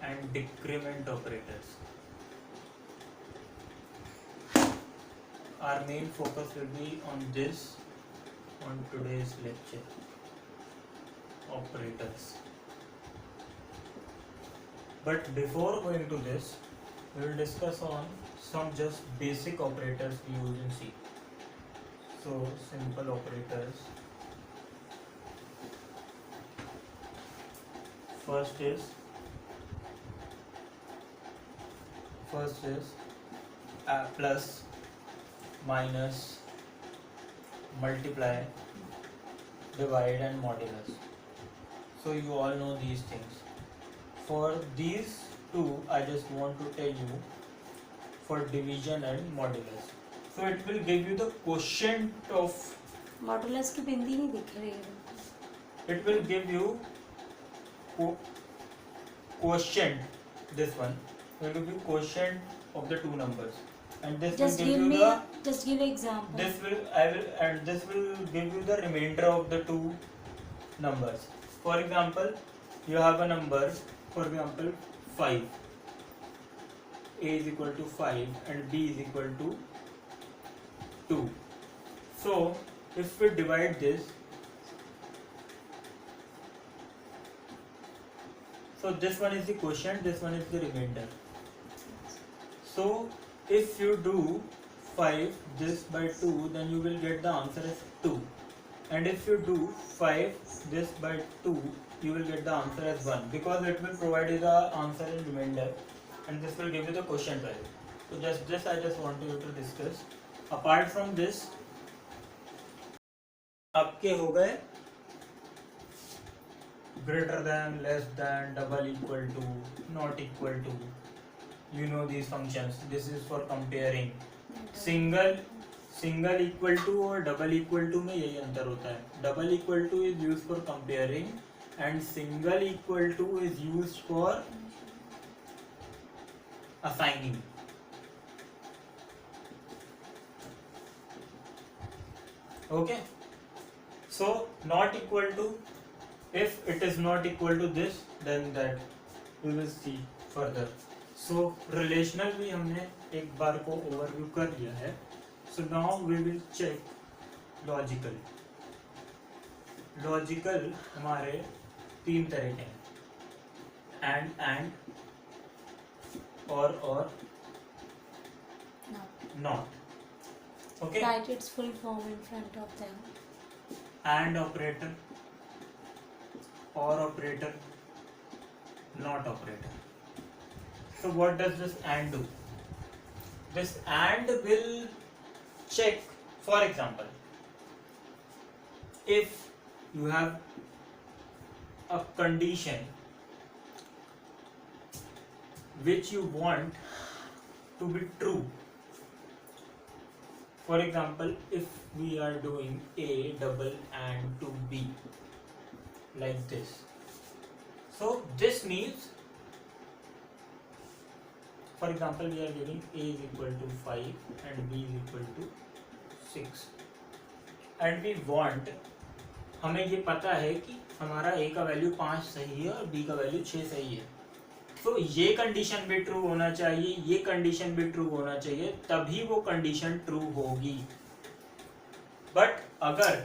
and decrement operators. Our main focus will be on this on today's lecture. Operators. But before going to this, we will discuss on some just basic operators we use in C. So simple operators. First is plus, minus, multiply, divide and modulus. So you all know these things. For these two, I just want to tell you for division and modulus. So it will give you the quotient of. Modulus की बिंदी नहीं दिख रही है. It will give you quotient. This one will give you quotient of the two numbers, and this Just will give give you me the. just give example. This will give you the remainder of the two numbers. For example, you have a number. For example, 5. A is equal to 5 and B is equal to 2. So, if we divide this, so this one is the quotient, this one is the remainder. So, if you do 5 this by 2, then you will get the answer as 2. And if you do 5 this by 2, you will get the answer as 1, because it will provide you the answer in remainder, and this will give you the quotient value. So just this I just want you to discuss. Apart from this, आपके हो गए greater than, less than, double equal to, not equal to. You know these functions. This is for comparing. Single equal to और double equal to में यही अंतर होता है. Double equal to is used for comparing and single equal to is used for assigning. Okay, so not equal to, if it is not equal to this, then that we will see further. So relational भी हमने एक बार को overview कर लिया है. So now we will check logical. Logical हमारे 3 तरह के हैं. And or not. Okay. Write its full form in front of them. And operator, or operator, not operator. So what does this and do? This and will check, for example, if you have a condition which you want to be true. For example, if we are doing A double and to B like this, so this means, for example, we are giving A is equal to 5 and B is equal to 6, and we want, हमें ये पता है कि हमारा A का value 5 सही है और B का वैल्यू 6 सही है. तो ये कंडीशन भी ट्रू होना चाहिए, ये कंडीशन भी ट्रू होना चाहिए, तभी वो कंडीशन ट्रू होगी. बट अगर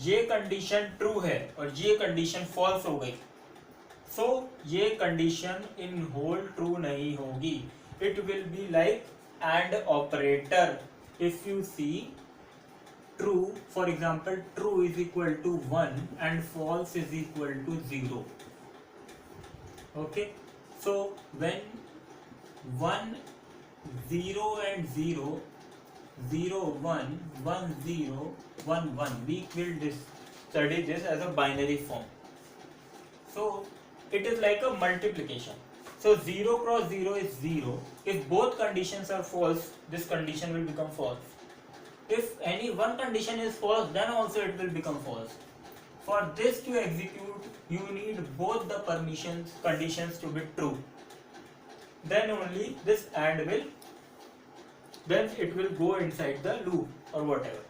ये कंडीशन ट्रू है और ये कंडीशन फॉल्स हो गई, सो ये कंडीशन इन होल ट्रू नहीं होगी. It will be like and operator. If you see true, for example, true is equal to 1 and false is equal to 0. Okay, so when 1 0 and 0 0 1 1 0 1 1, we will study this as a binary form. So it is like a multiplication. So 0 cross 0 is 0. If both conditions are false, this condition will become false. If any one condition is false, then also it will become false. For this to execute, you need both the conditions to be true. Then only this AND will, then it will go inside the loop or whatever.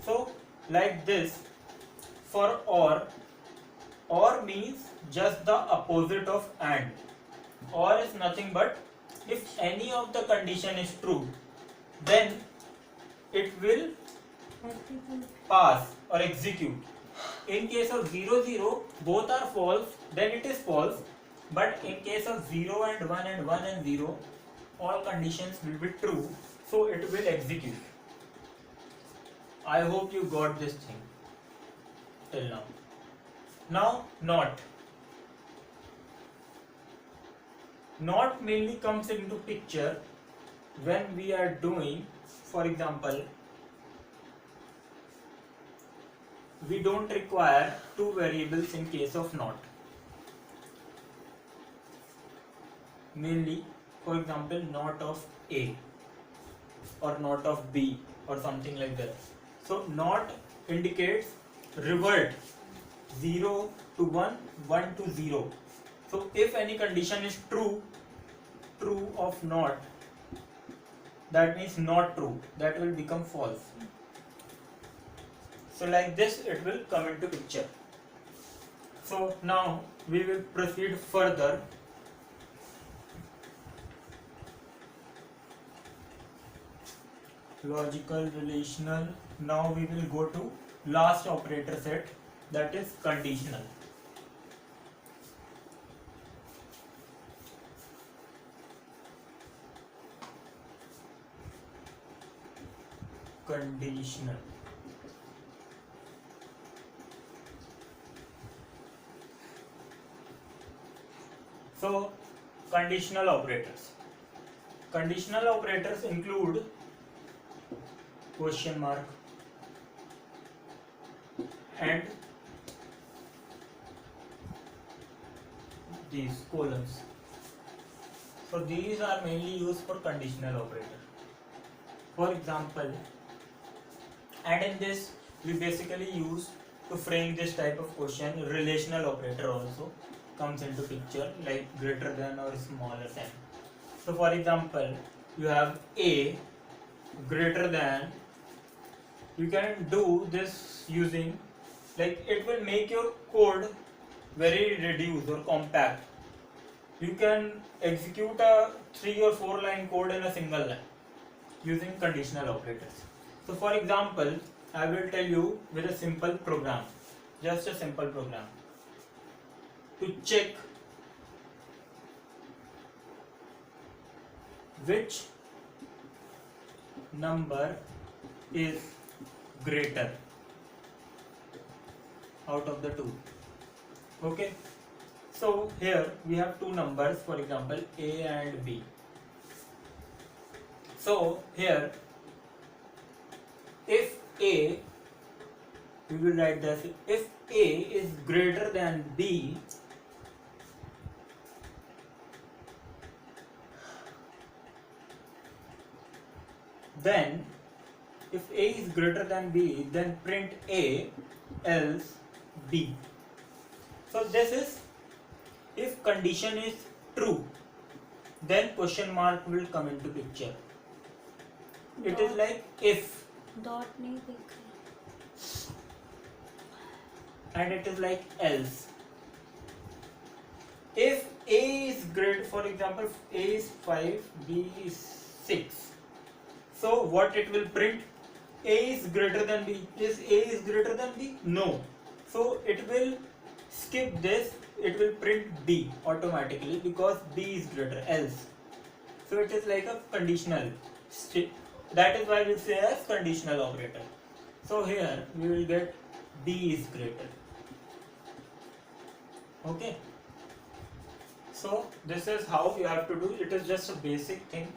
So like this, for OR means just the opposite of AND. or is nothing but if any of the condition is true, then it will pass or execute. In case of 0 0 both are false, then it is false, but in case of 0 and 1 and 1 and 0 all conditions will be true, so it will execute. I hope you got this thing till now. Now not mainly comes into picture when we are doing, for example, we don't require two variables in case of not. Mainly, for example, not of A or not of B or something like that. So not indicates revert 0 to 1, 1 to 0. So if any condition is true of not, that means not true, that will become false. So like this it will come into picture. So now we will proceed further. Logical, relational. Now we will go to last operator set, that is conditional. Conditional. So conditional operators. Conditional operators include question mark and these colons. So these are mainly used for conditional operator. For example, and in this we basically use to frame this type of question. Relational operator also comes into picture, like greater than or smaller than. So for example, you have A greater than. You can do this using, like, it will make your code very reduced or compact. You can execute a 3 or 4 line code in a single line using conditional operators. So for example, I will tell you with a simple program, just a simple program, to check which number is greater out of the two. Okay, so here we have two numbers, for example A and B. So here if A, we will write this, if A is greater than B, then if A is greater than B, then print A else B. So this is if condition is true, then question mark will come into picture. It is like if, dot नहीं दिख रहा, and it is like else. If A is greater, for example A is 5, B is 6, so what it will print? A is greater than B. Is A is greater than B? No. So it will skip this, it will print B automatically because B is greater, else. So it is like a conditional. That is why we say as conditional operator. So here we will get B is greater. Okay. So this is how you have to do. It is just a basic thing.